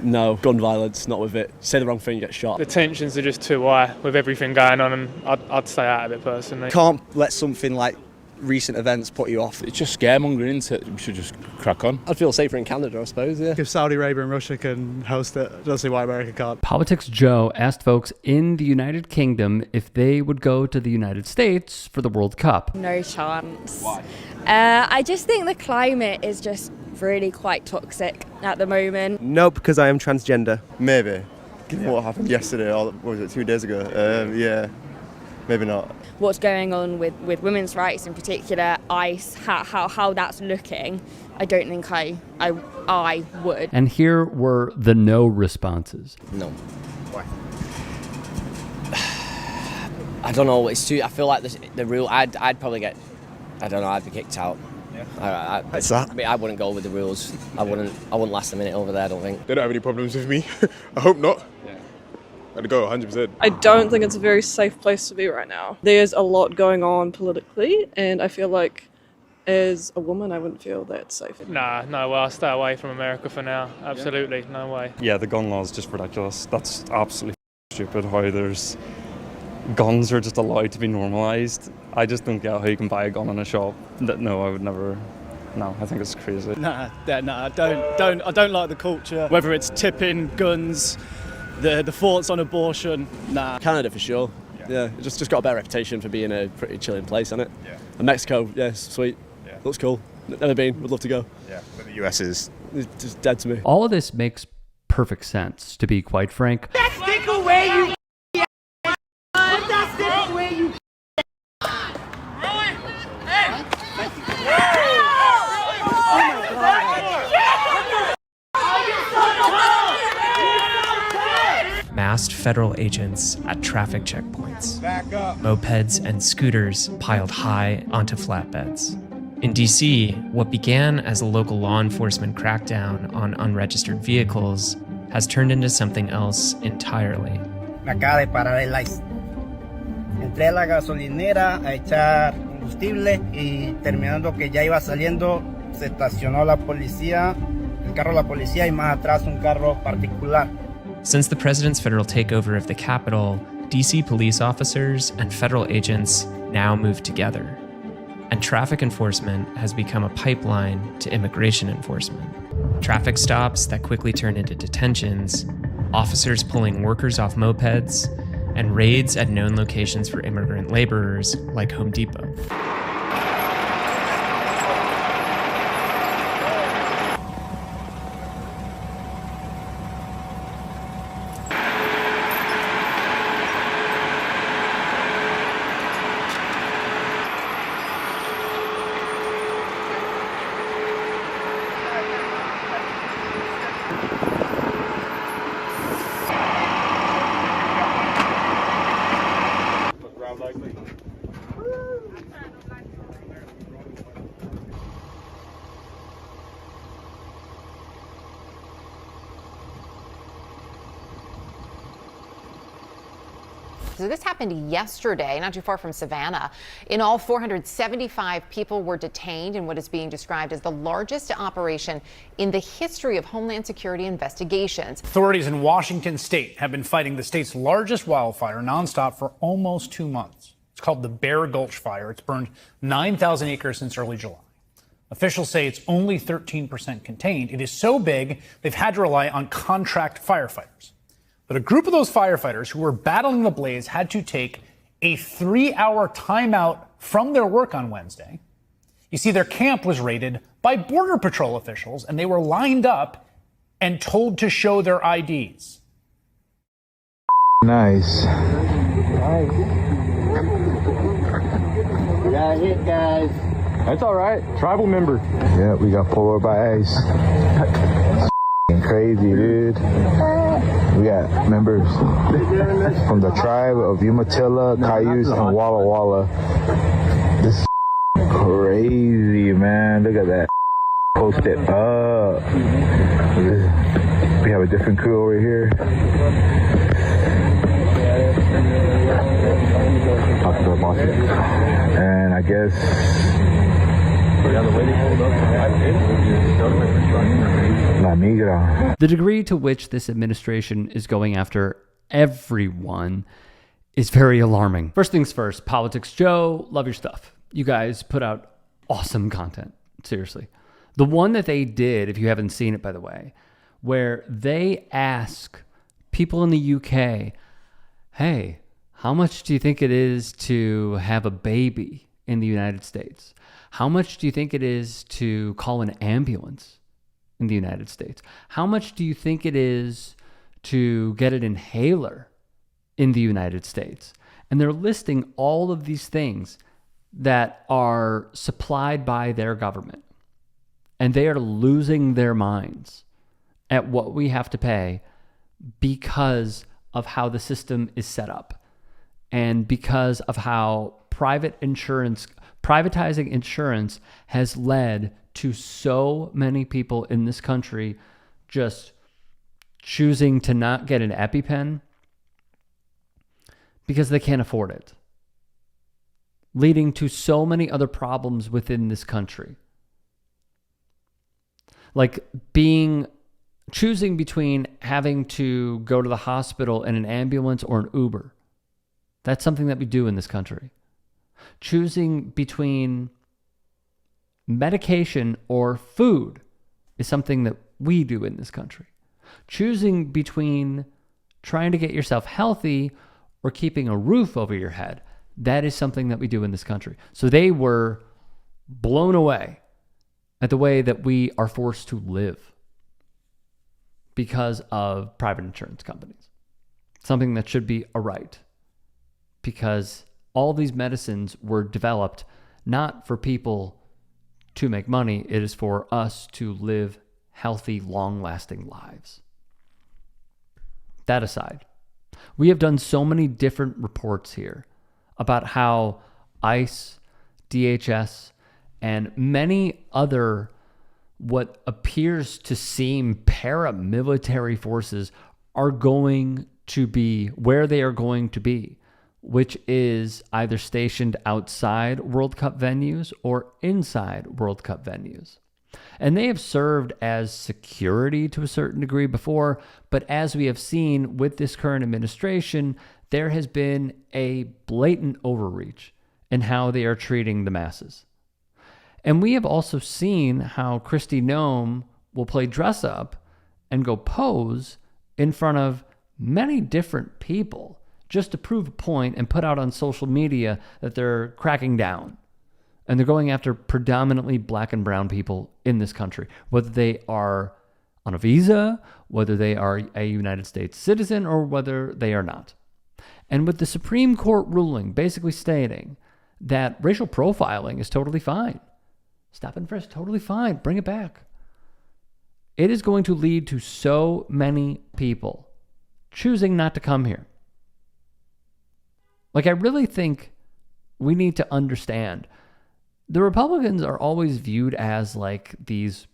No, gun violence, not with it. Say the wrong thing, you get shot. The tensions are just too high with everything going on, and I'd stay out of it personally. Can't let something like recent events put you off. It's just scaremongering, isn't it? We should just crack on. I'd feel safer in Canada, I suppose, yeah. If Saudi Arabia and Russia can host it, I don't see why America can't. Politics Joe asked folks in the United Kingdom if they would go to the United States for the World Cup. No chance. Why? I just think the climate is just really quite toxic at the moment. No, because I am transgender. Maybe. Given what happened yesterday, or what was it, 2 days ago? Yeah, maybe not. What's going on with women's rights in particular, ICE, how that's looking, I don't think I would. And here were the no responses. No. Why? I don't know. It's too. I feel like the rule. I'd probably get. I don't know. I'd be kicked out. Yeah. What's that? I mean, I wouldn't go with the rules. I wouldn't last a minute over there. I don't think. They don't have any problems with me. I hope not. Yeah. I'd go 100%. I don't think it's a very safe place to be right now. There's a lot going on politically, and I feel like as a woman I wouldn't feel that safe. Nah, no way. I'll stay away from America for now. Absolutely, no way. Yeah, the gun law is just ridiculous. That's absolutely stupid how there's guns are just allowed to be normalised. I just don't get how you can buy a gun in a shop. No, I would never. No, I think it's crazy. Nah, I don't like the culture. Whether it's tipping, guns, the thoughts on abortion, nah. Canada for sure. Yeah, it's just got a better reputation for being a pretty chilling place, hasn't it? Yeah. And Mexico, yeah, sweet. Yeah. Looks cool. Never been, would love to go. Yeah, but the US is It's just dead to me. All of this makes perfect sense, to be quite frank. Stick away, you put that stick away, you Masked federal agents at traffic checkpoints. Mopeds and scooters piled high onto flatbeds. In DC, what began as a local law enforcement crackdown on unregistered vehicles has turned into something else entirely. Me acaba de parar el ICE. Entré a la gasolinera a echar combustible y terminando que ya iba saliendo, se estacionó la policía, el carro de la policía y más atrás un carro particular. Since the president's federal takeover of the Capitol, DC police officers and federal agents now move together. And traffic enforcement has become a pipeline to immigration enforcement. Traffic stops that quickly turn into detentions, officers pulling workers off mopeds, and raids at known locations for immigrant laborers like Home Depot. So this happened yesterday, not too far from Savannah. In all, 475 people were detained in what is being described as the largest operation in the history of Homeland Security investigations. Authorities in Washington state have been fighting the state's largest wildfire nonstop for almost 2 months. It's called the Bear Gulch Fire. It's burned 9,000 acres since early July. Officials say it's only 13% contained. It is so big, they've had to rely on contract firefighters. But a group of those firefighters who were battling the blaze had to take a 3-hour timeout from their work on Wednesday. You see, their camp was raided by Border Patrol officials, and they were lined up and told to show their IDs. Nice. We got hit, guys. That's all right. Tribal member. Yeah, we got pulled over by ICE. Crazy, dude. We got members from the tribe of Umatilla, Cayuse, and Walla Walla. This is crazy, man. Look at that. Post it up. We have a different crew over here. And I guess La migra. The degree to which this administration is going after everyone is very alarming. First things first, Politics Joe, love your stuff. You guys put out awesome content. Seriously. The one that they did, if you haven't seen it, by the way, where they ask people in the UK, hey, how much do you think it is to have a baby in the United States? How much do you think it is to call an ambulance in the United States? How much do you think it is to get an inhaler in the United States? And they're listing all of these things that are supplied by their government. And they are losing their minds at what we have to pay because of how the system is set up and because of how privatizing insurance has led to so many people in this country just choosing to not get an EpiPen because they can't afford it, leading to so many other problems within this country. Like choosing between having to go to the hospital in an ambulance or an Uber. That's something that we do in this country. Choosing between medication or food is something that we do in this country. Choosing between trying to get yourself healthy or keeping a roof over your head, that is something that we do in this country. So they were blown away at the way that we are forced to live because of private insurance companies. Something that should be a right, because all these medicines were developed not for people to make money. It is for us to live healthy, long-lasting lives. That aside, we have done so many different reports here about how ICE, DHS, and many other what appears to seem paramilitary forces are going to be where they are going to be, which is either stationed outside World Cup venues or inside World Cup venues. And they have served as security to a certain degree before, but as we have seen with this current administration, there has been a blatant overreach in how they are treating the masses. And we have also seen how Kristi Noem will play dress up and go pose in front of many different people just to prove a point and put out on social media that they're cracking down. And they're going after predominantly black and brown people in this country, whether they are on a visa, whether they are a United States citizen, or whether they are not. And with the Supreme Court ruling basically stating that racial profiling is totally fine. Stop and frisk, totally fine. Bring it back. It is going to lead to so many people choosing not to come here. Like, I really think we need to understand the Republicans are always viewed as like these,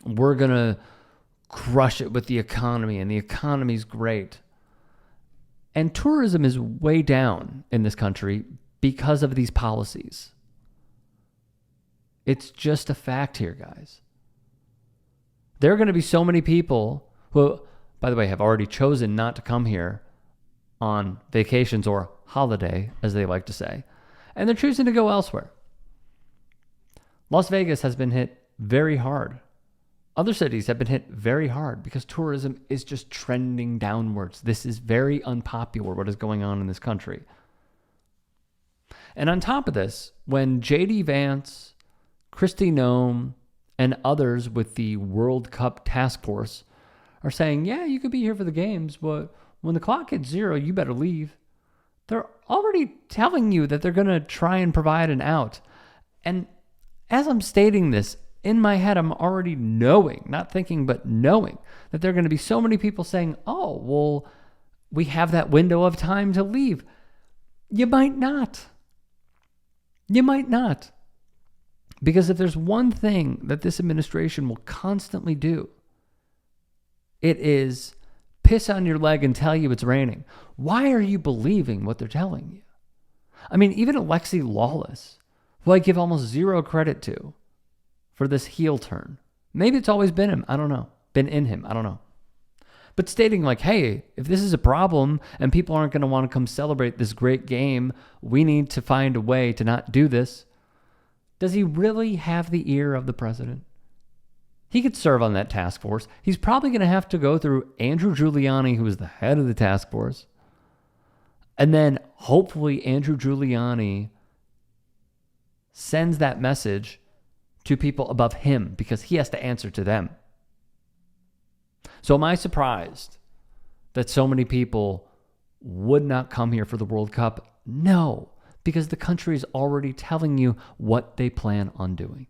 we're going to crush it with the economy and the economy's great. And tourism is way down in this country because of these policies. It's just a fact here, guys. There are going to be so many people who, by the way, have already chosen not to come here on vacations or holiday, as they like to say, and they're choosing to go elsewhere. Las Vegas has been hit very hard. Other cities have been hit very hard because tourism is just trending downwards. This is very unpopular, what is going on in this country. And on top of this, when J.D. Vance, Kristi Noem, and others with the World Cup task force are saying, yeah, you could be here for the games, but when the clock hits 0, you better leave. They're already telling you that they're going to try and provide an out. And as I'm stating this, in my head, I'm already knowing, not thinking, but knowing that there are going to be so many people saying, oh, well, we have that window of time to leave. You might not. You might not. Because if there's one thing that this administration will constantly do, it is piss on your leg and tell you it's raining. Why are you believing what they're telling you? I mean, even Alexi Lawless, who I give almost zero credit to for this heel turn. Maybe it's always been him. I don't know. Been in him. I don't know. But stating like, hey, if this is a problem and people aren't going to want to come celebrate this great game, we need to find a way to not do this. Does he really have the ear of the president? He could serve on that task force. He's probably going to have to go through Andrew Giuliani, who is the head of the task force. And then hopefully Andrew Giuliani sends that message to people above him because he has to answer to them. So am I surprised that so many people would not come here for the World Cup? No, because the country is already telling you what they plan on doing.